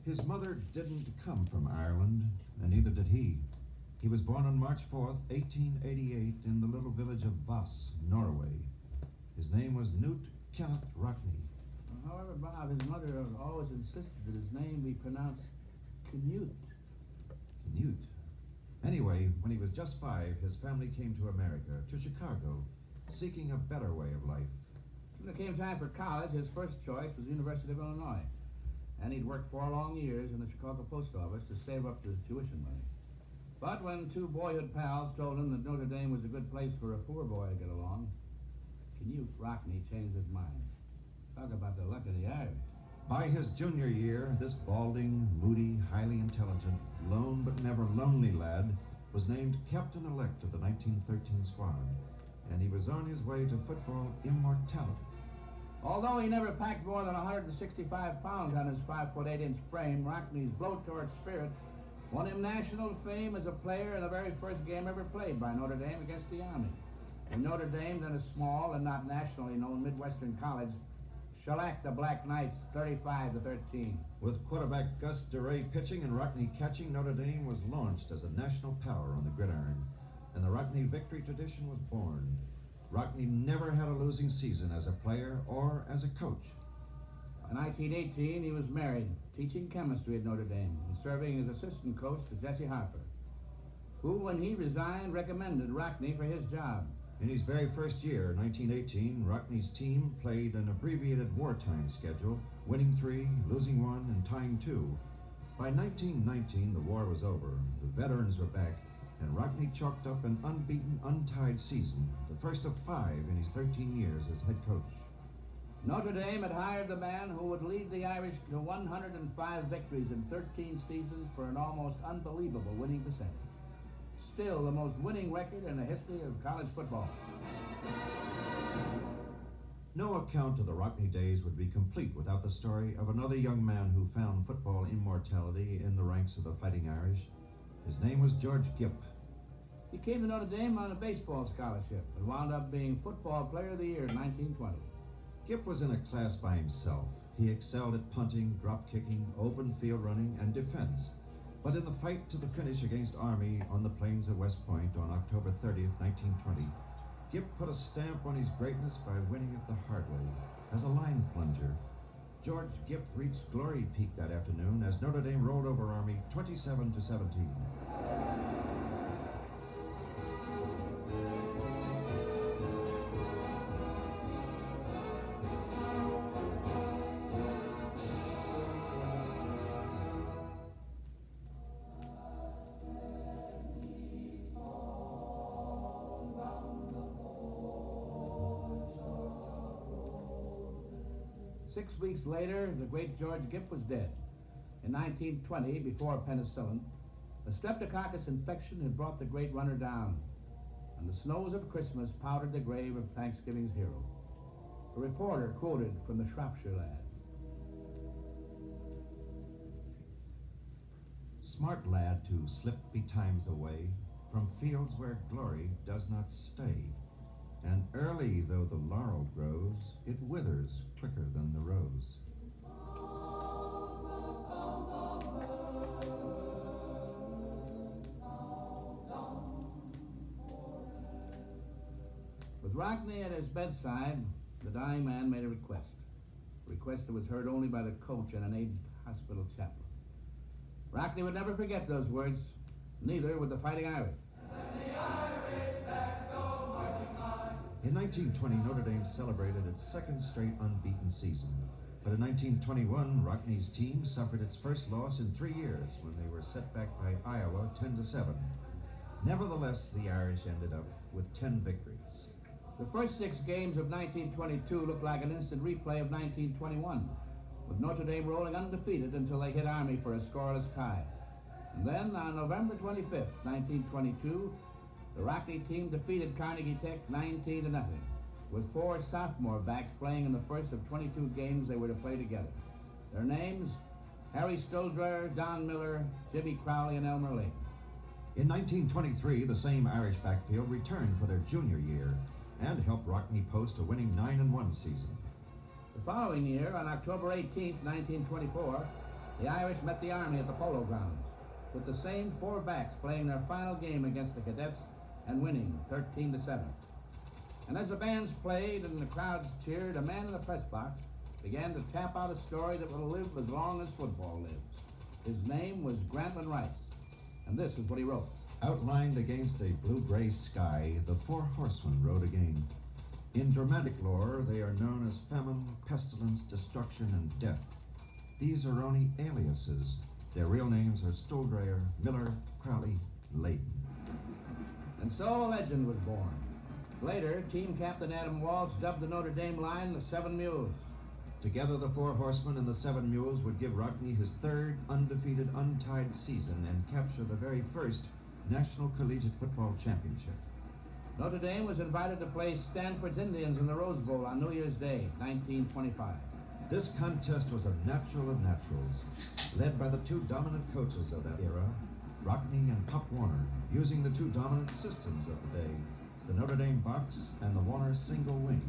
His mother didn't come from Ireland, and neither did he. He was born on March 4th, 1888, in the little village of Voss, Norway. His name was Knut Kenneth Rockne. However, Bob, his mother always insisted that his name be pronounced Knut. Knut. Anyway, when he was just 5, his family came to America, to Chicago, seeking a better way of life. When it came time for college, his first choice was the University of Illinois. And he'd worked 4 long years in the Chicago post office to save up the tuition money. But when 2 boyhood pals told him that Notre Dame was a good place for a poor boy to get along, Knut Rockne changed his mind. Talk about the luck of the Irish. By his junior year, this balding, moody, highly intelligent, lone but never lonely lad was named captain-elect of the 1913 squad, and he was on his way to football immortality. Although he never packed more than 165 pounds on his 5'8" frame, Rockne's blowtorch spirit won him national fame as a player in the very first game ever played by Notre Dame against the Army. And Notre Dame, then a small and not nationally known Midwestern college, shellacked the Black Knights 35-13. With quarterback Gus DeRay pitching and Rockne catching, Notre Dame was launched as a national power on the gridiron, and the Rockne victory tradition was born. Rockne never had a losing season as a player or as a coach. In 1918, he was married, teaching chemistry at Notre Dame and serving as assistant coach to Jesse Harper, who, when he resigned, recommended Rockne for his job. In his very first year, 1918, Rockne's team played an abbreviated wartime schedule, winning 3, losing 1, and tying 2. By 1919, the war was over, the veterans were back, and Rockne chalked up an unbeaten, untied season, the first of 5 in his 13 years as head coach. Notre Dame had hired the man who would lead the Irish to 105 victories in 13 seasons for an almost unbelievable winning percentage. Still the most winning record in the history of college football. No account of the Rockne days would be complete without the story of another young man who found football immortality in the ranks of the Fighting Irish. His name was George Gipp. He came to Notre Dame on a baseball scholarship and wound up being Football Player of the Year in 1920. Gipp was in a class by himself. He excelled at punting, drop kicking, open field running, and defense. But in the fight to the finish against Army on the plains of West Point on October 30th, 1920, Gipp put a stamp on his greatness by winning it the hard way, as a line plunger. George Gipp reached Glory Peak that afternoon as Notre Dame rolled over Army 27-17. 6 weeks later, the great George Gipp was dead. In 1920, before penicillin, a streptococcus infection had brought the great runner down, and the snows of Christmas powdered the grave of Thanksgiving's hero. A reporter quoted from the Shropshire Lad. Smart lad to slip betimes away from fields where glory does not stay. And early though the laurel grows, it withers quicker than the rose. With Rockne at his bedside, the dying man made a request that was heard only by the coach and an aged hospital chaplain. Rockne would never forget those words, neither would the Fighting Irish. In 1920, Notre Dame celebrated its second straight unbeaten season. But in 1921, Rockne's team suffered its first loss in 3 years when they were set back by Iowa 10-7. Nevertheless, the Irish ended up with 10 victories. The first 6 games of 1922 looked like an instant replay of 1921, with Notre Dame rolling undefeated until they hit Army for a scoreless tie. And then, on November 25th, 1922, the Rockne team defeated Carnegie Tech 19-0, with 4 sophomore backs playing in the first of 22 games they were to play together. Their names, Harry Stoldreyer, Don Miller, Jimmy Crowley, and Elmer Lee. In 1923, the same Irish backfield returned for their junior year and helped Rockne post a winning 9-1 season. The following year, on October 18th, 1924, the Irish met the Army at the Polo Grounds, with the same four backs playing their final game against the Cadets and winning 13-7. And as the bands played and the crowds cheered, a man in the press box began to tap out a story that will live as long as football lives. His name was Grantland Rice, and this is what he wrote. Outlined against a blue-gray sky, the four horsemen rode again. In dramatic lore, they are known as famine, pestilence, destruction, and death. These are only aliases. Their real names are Stuldreyer, Miller, Crowley, Layden. And so a legend was born. Later, team captain Adam Walsh dubbed the Notre Dame line the Seven Mules. Together, the four horsemen and the Seven Mules would give Rockne his third undefeated, untied season and capture the very first National Collegiate Football Championship. Notre Dame was invited to play Stanford's Indians in the Rose Bowl on New Year's Day, 1925. This contest was a natural of naturals, led by the two dominant coaches of that era, Rockne and Pop Warner, using the two dominant systems of the day, the Notre Dame box and the Warner single wing.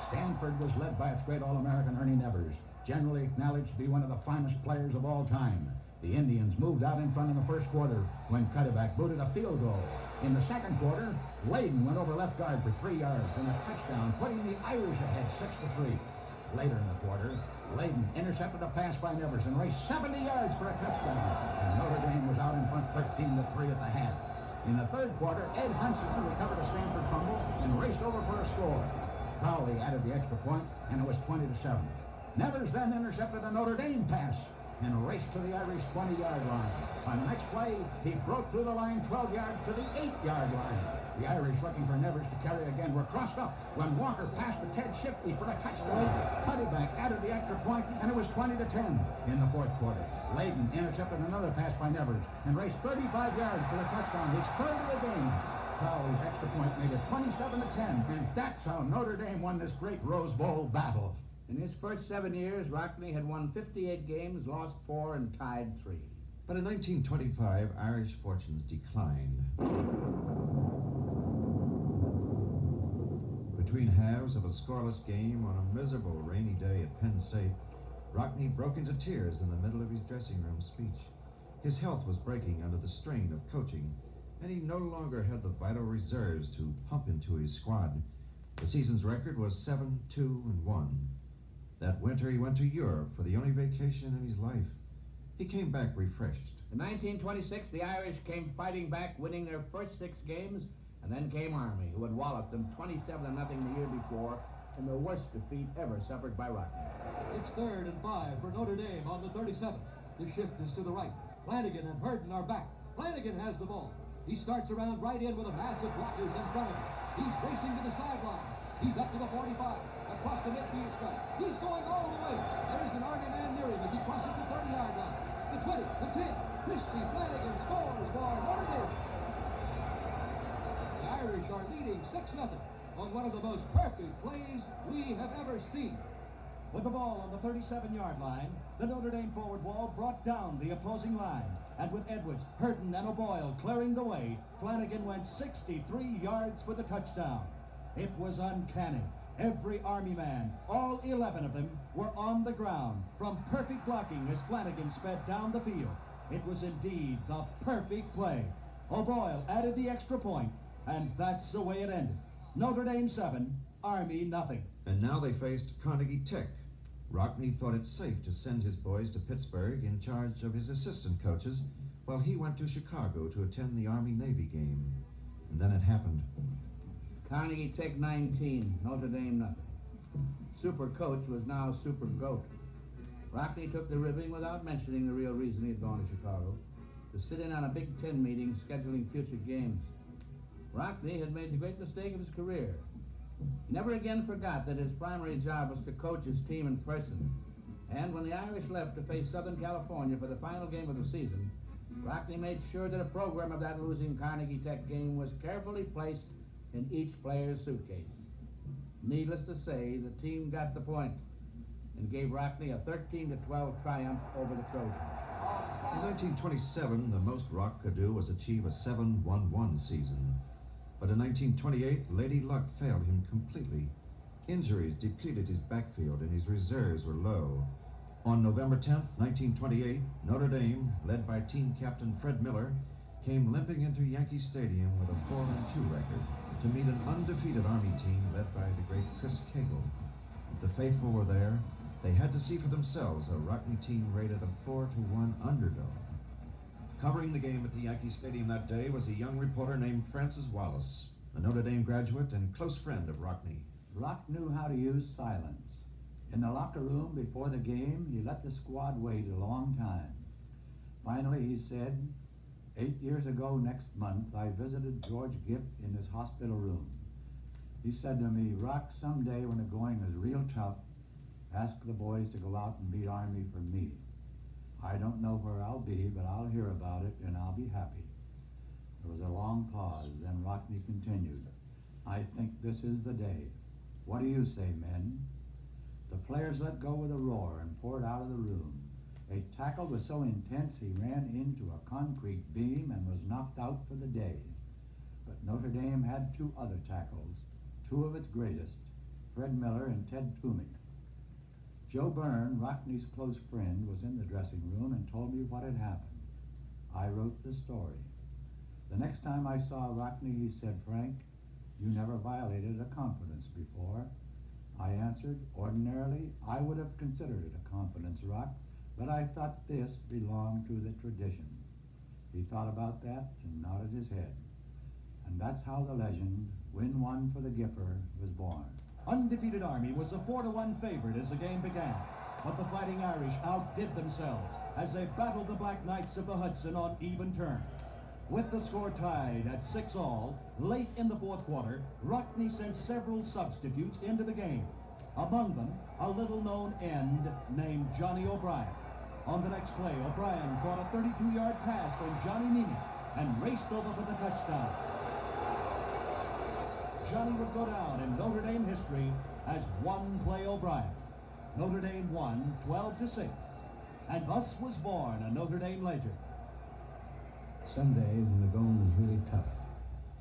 Stanford was led by its great All-American Ernie Nevers, generally acknowledged to be one of the finest players of all time. The Indians moved out in front in the first quarter when Cuddeback booted a field goal. In the second quarter, Layden went over left guard for 3 yards and a touchdown, putting the Irish ahead 6-3. Later in the quarter, Layden intercepted a pass by Nevers and raced 70 yards for a touchdown, and Notre Dame was out in front 13-3 at the half. In the third quarter, Ed Hunson recovered a Stanford fumble and raced over for a score. Crowley added the extra point, and it was 20-7. Nevers then intercepted a Notre Dame pass and raced to the Irish 20-yard line. On the next play, he broke through the line 12 yards to the 8-yard line. The Irish, looking for Nevers to carry again, were crossed up when Walker passed to Ted Shifty for a touchdown. Cuddeback added the extra point, and it was 20-10. In the fourth quarter, Layden intercepted another pass by Nevers and raced 35 yards for a touchdown, his third of the game. Crowley's extra point made it 27-10, and that's how Notre Dame won this great Rose Bowl battle. In his first 7 years, Rockne had won 58 games, lost 4, and tied 3. But in 1925, Irish fortunes declined. Between halves of a scoreless game on a miserable rainy day at Penn State, Rockne broke into tears in the middle of his dressing room speech. His health was breaking under the strain of coaching, and he no longer had the vital reserves to pump into his squad. The season's record was 7-2-1. That winter, he went to Europe for the only vacation in his life. He came back refreshed. In 1926, the Irish came fighting back, winning their first 6 games, and then came Army, who had walloped them 27-0 the year before in the worst defeat ever suffered by Rockne. It's 3rd and 5 for Notre Dame on the 37. The shift is to the right. Flanagan and Hurden are back. Flanagan has the ball. He starts around right in with a mass of blockers in front of him. He's racing to the sideline. He's up to the 45, across the midfield stripe. He's going all the way. There's an Army man near him as he crosses the 30-yard line. The 20, the 10. Crispy Flanagan scores for Notre Dame. The Irish are leading 6-0 on one of the most perfect plays we have ever seen. With the ball on the 37-yard line, the Notre Dame forward wall brought down the opposing line. And with Edwards, Hurden, and O'Boyle clearing the way, Flanagan went 63 yards for the touchdown. It was uncanny. Every Army man, all 11 of them, were on the ground from perfect blocking as Flanagan sped down the field. It was indeed the perfect play. O'Boyle added the extra point, and that's the way it ended. Notre Dame 7, Army nothing. And now they faced Carnegie Tech. Rockne thought it safe to send his boys to Pittsburgh in charge of his assistant coaches, while he went to Chicago to attend the Army-Navy game. And then it happened. Carnegie Tech 19, Notre Dame nothing. Super coach was now super goat. Rockne took the ribbing without mentioning the real reason he had gone to Chicago, to sit in on a Big Ten meeting scheduling future games. Rockne had made the great mistake of his career. He never again forgot that his primary job was to coach his team in person. And when the Irish left to face Southern California for the final game of the season, Rockne made sure that a program of that losing Carnegie Tech game was carefully placed in each player's suitcase. Needless to say, the team got the point and gave Rockne a 13-12 triumph over the Trojans. In 1927, the most Rock could do was achieve a 7-1-1 season. But in 1928, Lady Luck failed him completely. Injuries depleted his backfield and his reserves were low. On November 10th, 1928, Notre Dame, led by team captain Fred Miller, came limping into Yankee Stadium with a 4-2 record to meet an undefeated Army team led by the great Chris Cagle. The faithful were there. They had to see for themselves a Rockne team rated a 4-1 underdog. Covering the game at the Yankee Stadium that day was a young reporter named Francis Wallace, a Notre Dame graduate and close friend of Rockne. Rock knew how to use silence. In the locker room before the game, he let the squad wait a long time. Finally, he said, 8 years ago next month, I visited George Gipp in his hospital room. He said to me, Rock, someday when the going is real tough, ask the boys to go out and beat Army for me. I don't know where I'll be, but I'll hear about it and I'll be happy. There was a long pause, then Rockne continued, I think this is the day. What do you say, men? The players let go with a roar and poured out of the room. A tackle was so intense he ran into a concrete beam and was knocked out for the day. But Notre Dame had 2 other tackles, 2 of its greatest, Fred Miller and Ted Toomey. Joe Byrne, Rockne's close friend, was in the dressing room and told me what had happened. I wrote the story. The next time I saw Rockne, he said, Frank, you never violated a confidence before. I answered, ordinarily, I would have considered it a confidence, Rock, but I thought this belonged to the tradition. He thought about that and nodded his head. And that's how the legend, Win One for the Gipper, was born. Undefeated Army was a 4-1 favorite as the game began. But the Fighting Irish outdid themselves as they battled the Black Knights of the Hudson on even terms. With the score tied at 6-all, late in the fourth quarter, Rockne sent several substitutes into the game. Among them, a little-known end named Johnny O'Brien. On the next play, O'Brien caught a 32-yard pass from Johnny Nimi and raced over for the touchdown. Johnny would go down in Notre Dame history as One Play O'Brien. Notre Dame won 12-6, and thus was born a Notre Dame legend. Someday, when the going is really tough,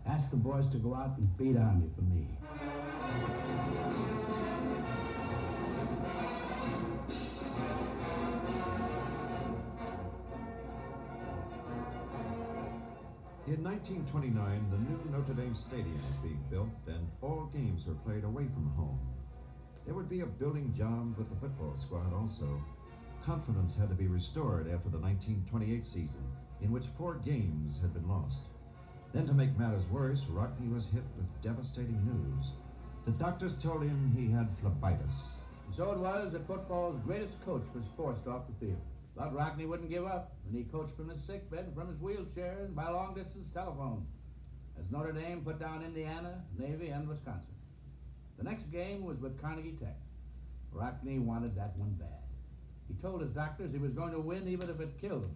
ask the boys to go out and beat Army for me. In 1929, the new Notre Dame Stadium was being built, and all games were played away from home. There would be a building job with the football squad also. Confidence had to be restored after the 1928 season, in which 4 games had been lost. Then, to make matters worse, Rockne was hit with devastating news. The doctors told him he had phlebitis. So it was that football's greatest coach was forced off the field. But Rockne wouldn't give up, and he coached from his sickbed, from his wheelchair, and by long-distance telephone, as Notre Dame put down Indiana, Navy, and Wisconsin. The next game was with Carnegie Tech. Rockne wanted that one bad. He told his doctors he was going to win even if it killed him.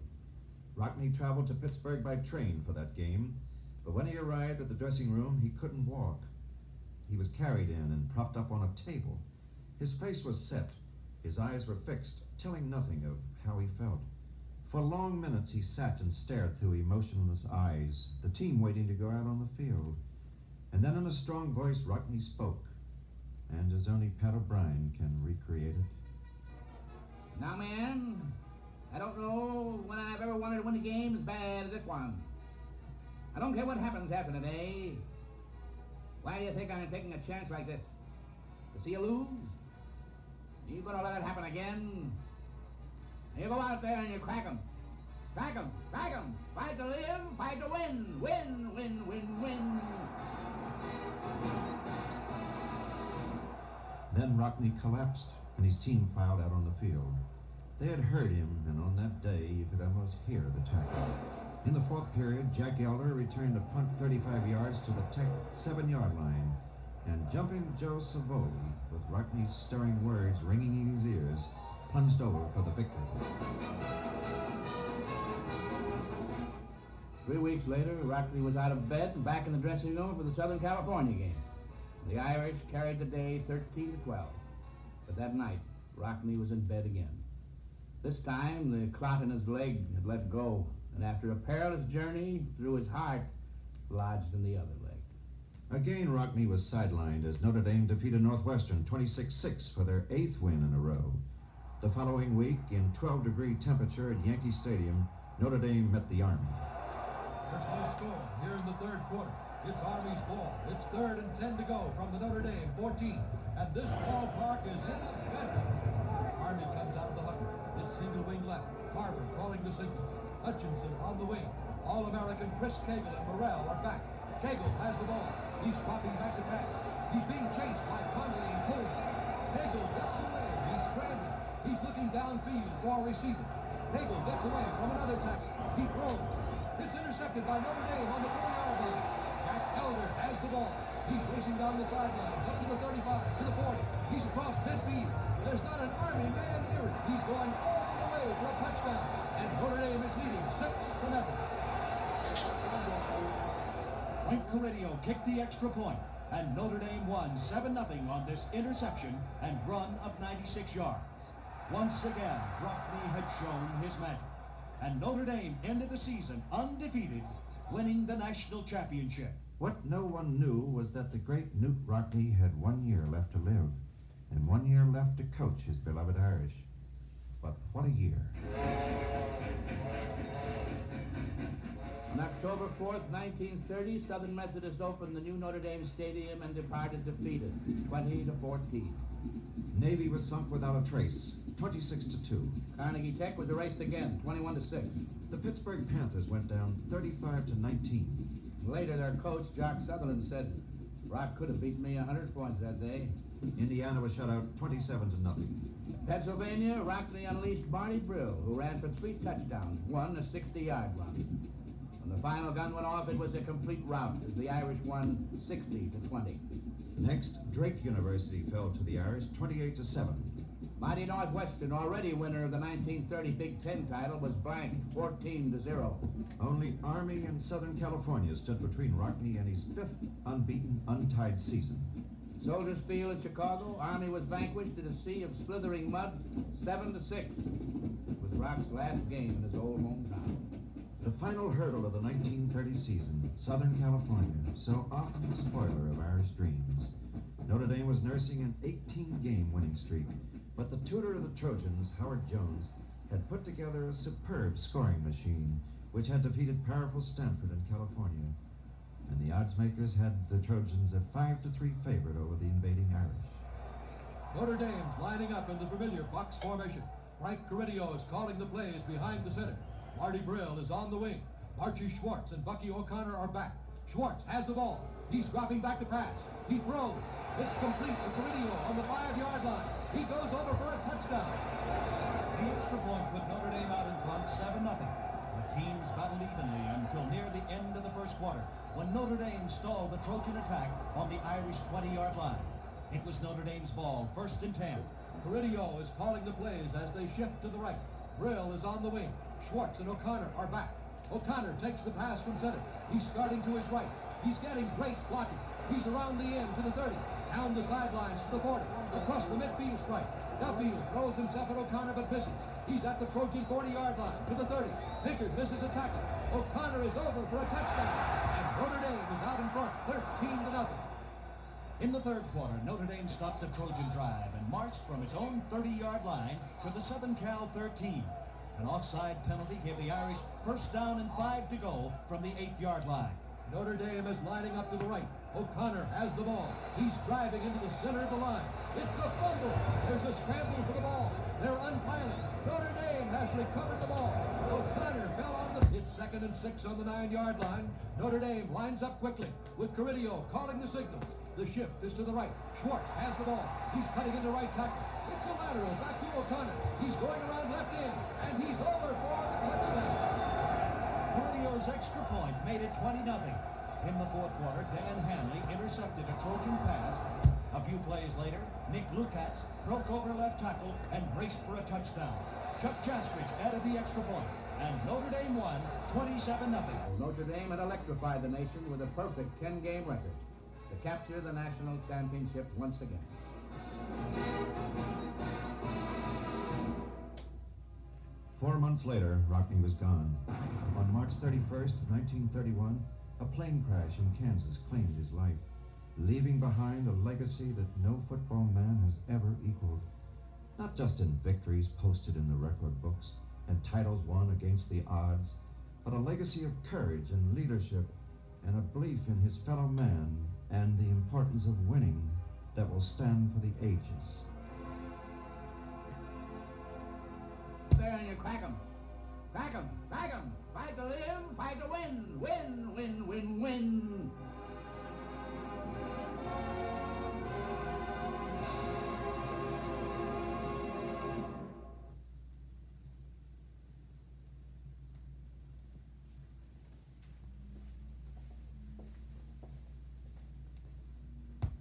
Rockne traveled to Pittsburgh by train for that game, but when he arrived at the dressing room, he couldn't walk. He was carried in and propped up on a table. His face was set. His eyes were fixed, telling nothing of how he felt. For long minutes he sat and stared through emotionless eyes, the team waiting to go out on the field. And then in a strong voice, Rockne spoke, and as only Pat O'Brien can recreate it. Now, man, I don't know when I've ever wanted to win a game as bad as this one. I don't care what happens after today. Why do you think I'm taking a chance like this? To see you lose? You gonna let it happen again? You go out there and you crack 'em. Crack 'em, crack 'em. Fight to live, fight to win. Win, win, win, win. Then Rockne collapsed, and his team filed out on the field. They had heard him, and on that day you could almost hear the tackles. In the fourth period, Jack Elder returned a punt 35 yards to the Tech 7-yard line, and jumping Joe Savoli, with Rockne's stirring words ringing in his ears, plunged over for the victory. 3 weeks later, Rockne was out of bed and back in the dressing room for the Southern California game. The Irish carried the day 13-12. But that night, Rockne was in bed again. This time, the clot in his leg had let go, and after a perilous journey through his heart, lodged in the other leg. Again, Rockne was sidelined as Notre Dame defeated Northwestern 26-6 for their 8th win in a row. The following week, in 12-degree temperature at Yankee Stadium, Notre Dame met the Army. There's no score here in the third quarter. It's Army's ball. It's 3rd and 10 to go from the Notre Dame 14. And this ballpark is in a bedlam. Army comes out of the huddle. It's single wing left. Carver calling the signals. Hutchinson on the wing. All-American Chris Cagle and Morrell are back. Cagle has the ball. He's dropping back to pass. He's being chased by Conley and Coleman. Cagle gets away. He's scrambling. He's looking downfield for a receiver. Cagle gets away from another tackle. He throws. It's intercepted by Notre Dame on the 4-yard line. Jack Elder has the ball. He's racing down the sidelines up to the 35, to the 40. He's across midfield. There's not an Army man near it. He's going all the way for a touchdown. And Notre Dame is leading 6-0. Frank Corridio kicked the extra point, and Notre Dame won 7-0 on this interception and run of 96 yards. Once again, Rockne had shown his magic, and Notre Dame ended the season undefeated, winning the national championship. What no one knew was that the great Knute Rockne had 1 year left to live, and 1 year left to coach his beloved Irish. But what a year. On October 4th, 1930, Southern Methodist opened the new Notre Dame Stadium and departed defeated, 20-14. Navy was sunk without a trace, 26-2. Carnegie Tech was erased again, 21-6. The Pittsburgh Panthers went down 35-19. Later, their coach, Jock Sutherland, said, "Rock could have beaten me 100 points that day." Indiana was shut out 27-0. Pennsylvania, Rockne unleashed Barney Brill, who ran for 3 touchdowns, won a 60-yard run. When the final gun went off, it was a complete rout as the Irish won 60-20. Next, Drake University fell to the Irish 28-7. Mighty Northwestern, already winner of the 1930 Big Ten title, was blanked 14-0. Only Army and Southern California stood between Rockne and his 5th unbeaten, untied season. Soldiers Field in Chicago, Army was vanquished in a sea of slithering mud, 7-6. It was Rock's last game in his old hometown. The final hurdle of the 1930 season, Southern California, so often the spoiler of Irish dreams. Notre Dame was nursing an 18-game winning streak, but the tutor of the Trojans, Howard Jones, had put together a superb scoring machine which had defeated powerful Stanford in California. And the odds makers had the Trojans a 5-3 favorite over the invading Irish. Notre Dame's lining up in the familiar box formation. Frank Corridio is calling the plays behind the center. Marty Brill is on the wing. Archie Schwartz and Bucky O'Connor are back. Schwartz has the ball. He's dropping back to pass. He throws. It's complete to Corridio on the 5-yard line. He goes over for a touchdown. The extra point put Notre Dame out in front 7-0. The teams battled evenly until near the end of the first quarter, when Notre Dame stalled the Trojan attack on the Irish 20-yard line. It was Notre Dame's ball, 1st and 10. Corridio is calling the plays as they shift to the right. Brill is on the wing. Schwartz and O'Connor are back. O'Connor takes the pass from center. He's starting to his right. He's getting great blocking. He's around the end to the 30, down the sidelines to the 40, across the midfield stripe. Duffield throws himself at O'Connor but misses. He's at the Trojan 40-yard line to the 30. Pickard misses a tackle. O'Connor is over for a touchdown. And Notre Dame is out in front, 13-0. In the third quarter, Notre Dame stopped the Trojan drive and marched from its own 30-yard line to the Southern Cal 13. An offside penalty gave the Irish 1st down and 5 to go from the 8-yard line. Notre Dame is lining up to the right. O'Connor has the ball. He's driving into the center of the line. It's a fumble. There's a scramble for the ball. They're unpiling. Notre Dame has recovered the ball. O'Connor fell on the... It's 2nd and 6 on the 9-yard line. Notre Dame lines up quickly with Corridio calling the signals. The shift is to the right. Schwartz has the ball. He's cutting into right tackle. It's a lateral back to O'Connor. He's going around left end, and he's over for the touchdown. Corridio's extra point made it 20-0. In the fourth quarter, Dan Hanley intercepted a Trojan pass. A few plays later, Nick Lukatz broke over left tackle and raced for a touchdown. Chuck Jaskridge added the extra point, and Notre Dame won 27-0. Notre Dame had electrified the nation with a perfect 10-game record to capture the national championship once again. Four months later, Rockne was gone. On March 31st, 1931, a plane crash in Kansas claimed his life, leaving behind a legacy that no football man has ever equaled. not just in victories posted in the record books and titles won against the odds, but a legacy of courage and leadership and a belief in his fellow man and the importance of winning that will stand for the ages. There and you crack 'em. Crack 'em, crack 'em. Fight to live, fight to win. Win, win, win, win.